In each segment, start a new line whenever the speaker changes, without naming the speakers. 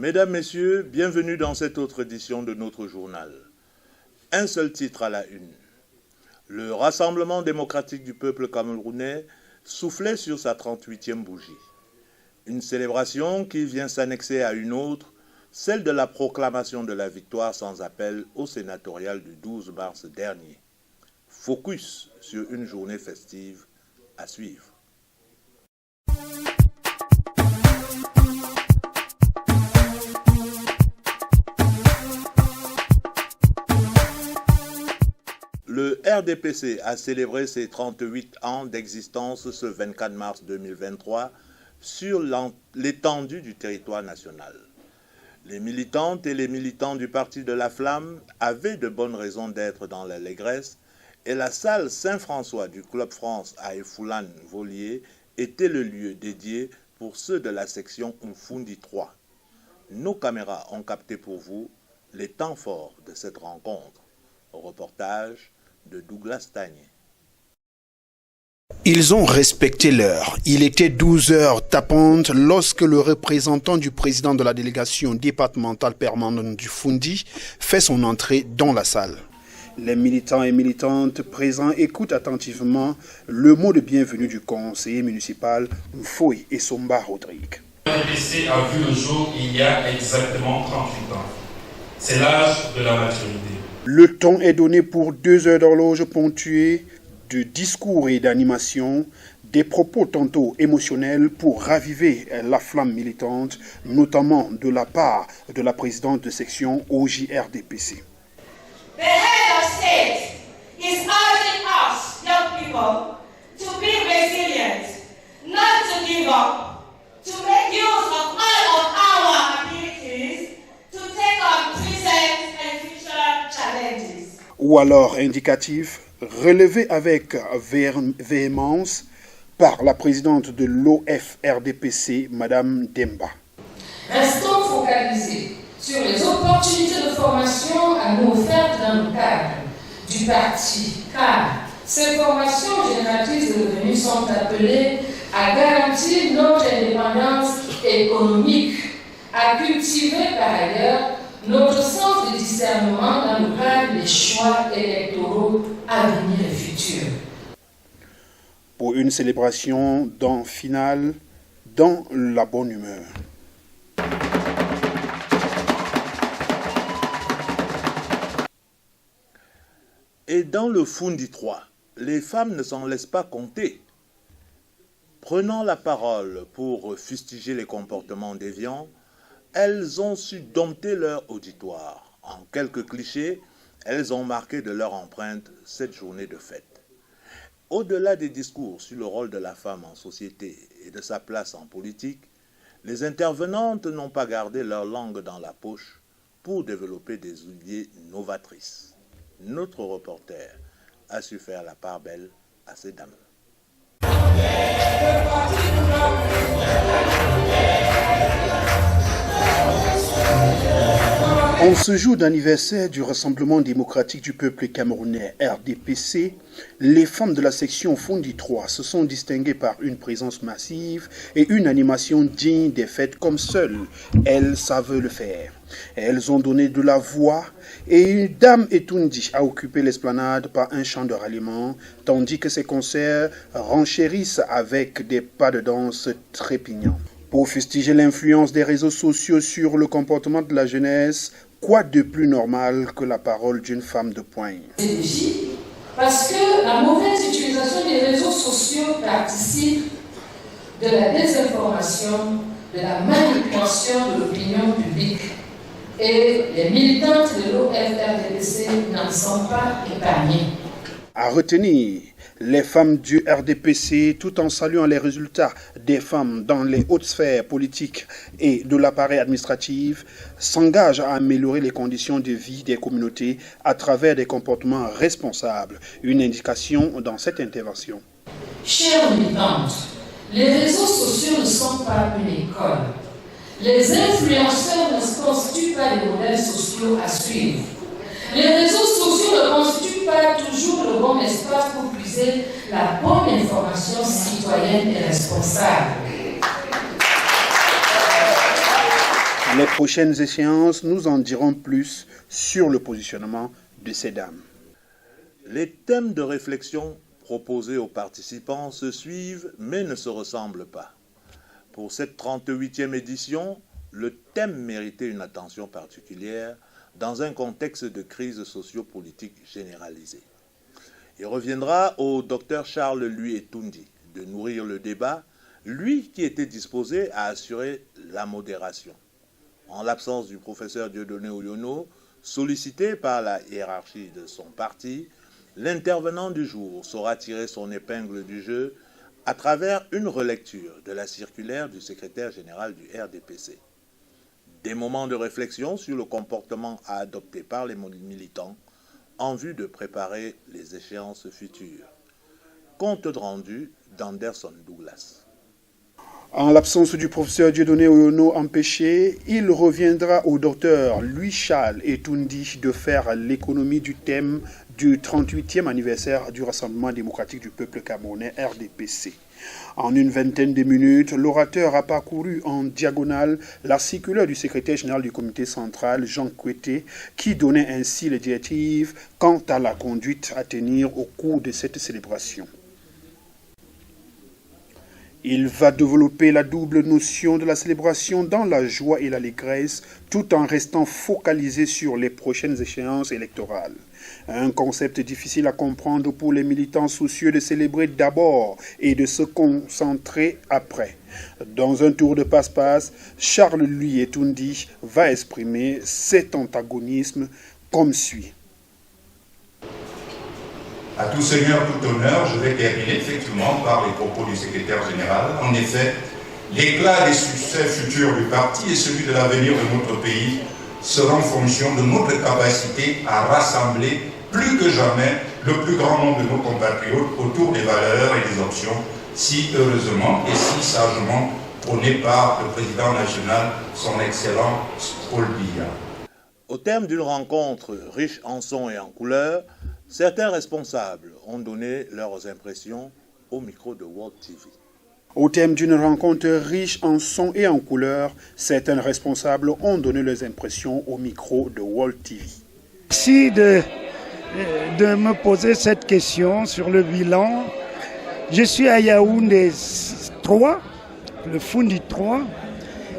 Mesdames, Messieurs, bienvenue dans cette autre édition de notre journal. Un seul titre à la une. Le Rassemblement démocratique du peuple camerounais soufflait sur sa 38e bougie. Une célébration qui vient s'annexer à une autre, celle de la proclamation de la victoire sans appel au sénatorial du 12 mars dernier. Focus sur une journée festive à suivre. Le RDPC a célébré ses 38 ans d'existence ce 24 mars 2023 sur l'étendue du territoire national. Les militantes et les militants du Parti de la Flamme avaient de bonnes raisons d'être dans l'allégresse et la salle Saint-François du Club France à Efoulan-Volier était le lieu dédié pour ceux de la section Mfundi 3. Nos caméras ont capté pour vous les temps forts de cette rencontre. Au reportage de Douglas Tagné.
Ils ont respecté l'heure. Il était 12 heures tapantes lorsque le représentant du président de la délégation départementale permanente du Fundi fait son entrée dans la salle. Les militants et militantes présents écoutent attentivement le mot de bienvenue du conseiller municipal Mfoy Essomba Rodrigue.
Le RDPC a vu le jour il y a exactement 38 ans. C'est l'âge de la maturité.
Le ton est donné pour 2 heures d'horloge ponctuées de discours et d'animation, des propos tantôt émotionnels pour raviver la flamme militante, notamment de la part de la présidente de section OJRDPC.
The head of state is urging us, young people, to be resilient, not to give up, to make use of all of our abilities to take on present and future challenges.
Ou alors indicatif, relevé avec véhémence par la présidente de l'OFRDPC, Madame Demba.
Restons focalisés sur les opportunités de formation à nous offertes dans le cadre du parti, car ces formations génératrices de revenus sont appelées à garantir notre indépendance économique, à cultiver par ailleurs notre sens de discernement dans le cadre des choix électoraux à venir et futurs.
Pour une célébration finale dans la bonne humeur.
Et dans le Fundi 3, les femmes ne s'en laissent pas compter. Prenant la parole pour fustiger les comportements déviants, elles ont su dompter leur auditoire. En quelques clichés, elles ont marqué de leur empreinte cette journée de fête. Au-delà des discours sur le rôle de la femme en société et de sa place en politique, les intervenantes n'ont pas gardé leur langue dans la poche pour développer des idées novatrices. Notre reporter a su faire la part belle à ces dames.
En ce jour d'anniversaire du Rassemblement démocratique du peuple camerounais RDPC, les femmes de la section Fundi 3 se sont distinguées par une présence massive et une animation digne des fêtes comme seules elles savent le faire. Elles ont donné de la voix et Dame Etundi a occupé l'esplanade par un chant de ralliement, tandis que ses concerts renchérissent avec des pas de danse trépignants. Pour fustiger l'influence des réseaux sociaux sur le comportement de la jeunesse, quoi de plus normal que la parole d'une femme de poigne?
Parce que la mauvaise utilisation des réseaux sociaux participe de la désinformation, de la manipulation de l'opinion publique. Et les militantes de l'OFRDPC n'en sont pas épargnées.
À retenir, les femmes du RDPC, tout en saluant les résultats des femmes dans les hautes sphères politiques et de l'appareil administratif, s'engagent à améliorer les conditions de vie des communautés à travers des comportements responsables. Une indication dans cette intervention.
Chères militantes, les réseaux sociaux ne sont pas une école. Les influenceurs ne constituent pas des modèles sociaux à suivre. Les réseaux sociaux ne constituent pas toujours le bon espace pour puiser la bonne information citoyenne et responsable.
Les prochaines échéances nous en diront plus sur le positionnement de ces dames.
Les thèmes de réflexion proposés aux participants se suivent mais ne se ressemblent pas. Pour cette 38e édition, le thème méritait une attention particulière dans un contexte de crise sociopolitique généralisée. Il reviendra au Dr Charles Louis Etoundi de nourrir le débat, lui qui était disposé à assurer la modération. En l'absence du professeur Dieudonné Oyono, sollicité par la hiérarchie de son parti, l'intervenant du jour saura tirer son épingle du jeu à travers une relecture de la circulaire du secrétaire général du RDPC. Des moments de réflexion sur le comportement à adopter par les militants en vue de préparer les échéances futures. Compte rendu d'Anderson Douglas.
En l'absence du professeur Dieudonné Oyono empêché, il reviendra au docteur Louis-Charles Etoundi de faire l'économie du thème du 38e anniversaire du Rassemblement démocratique du peuple camerounais RDPC. En une vingtaine de minutes, l'orateur a parcouru en diagonale la circulaire du secrétaire général du comité central, Jean Kouété, qui donnait ainsi les directives quant à la conduite à tenir au cours de cette célébration. Il va développer la double notion de la célébration dans la joie et l'allégresse, tout en restant focalisé sur les prochaines échéances électorales. Un concept difficile à comprendre pour les militants soucieux de célébrer d'abord et de se concentrer après. Dans un tour de passe-passe, Charles Louis Etoundi va exprimer cet antagonisme comme suit.
À tout seigneur, tout honneur, je vais terminer effectivement par les propos du secrétaire général. En effet, l'éclat des succès futurs du parti et celui de l'avenir de notre pays sera en fonction de notre capacité à rassembler plus que jamais le plus grand nombre de nos compatriotes autour des valeurs et des options si heureusement et si sagement prônées par le président national, son excellent Paul Biya.
Au terme d'une rencontre riche en sons et en couleurs, certains responsables ont donné leurs impressions au micro de World TV.
Au thème d'une rencontre riche en sons et en couleurs, certains responsables ont donné leurs impressions au micro de World TV.
Merci de me poser cette question sur le bilan. Je suis à Yaoundé 3, le Fundi 3,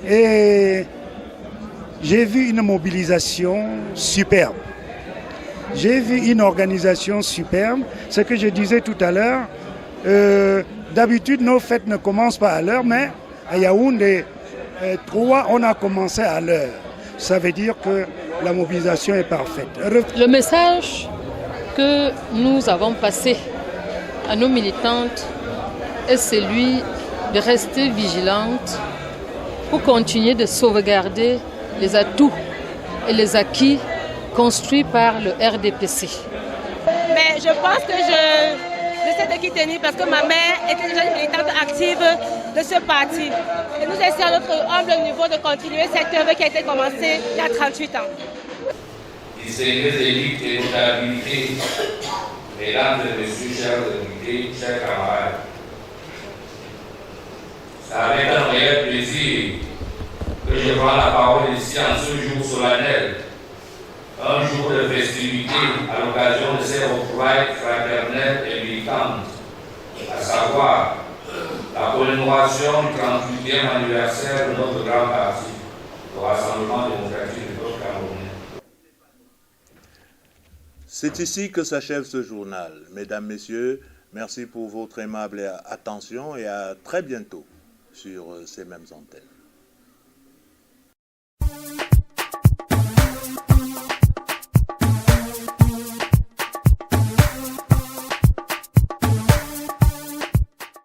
et j'ai vu une mobilisation superbe. J'ai vu une organisation superbe. Ce que je disais tout à l'heure, d'habitude nos fêtes ne commencent pas à l'heure, mais à Yaoundé 3, on a commencé à l'heure. Ça veut dire que la mobilisation est parfaite.
Le message que nous avons passé à nos militantes est celui de rester vigilantes pour continuer de sauvegarder les atouts et les acquis construits par le RDPC.
Mais je pense que je sais de qui tenir parce que ma mère était déjà une militante active de ce parti. Et nous essayons à notre humble niveau de continuer cette œuvre qui a été commencée il y a 38 ans.
Distingués élites et notabilités, mesdames et messieurs, chers invités, chers camarades, c'est avec un réel plaisir que je prends la parole ici en ce jour solennel, un jour de festivité à l'occasion de ces retrouvailles fraternelles et militantes, à savoir la commémoration du 38e anniversaire de notre grand parti, le Rassemblement démocratique du peuple camerounais.
C'est ici que s'achève ce journal. Mesdames, Messieurs, merci pour votre aimable attention et à très bientôt sur ces mêmes antennes.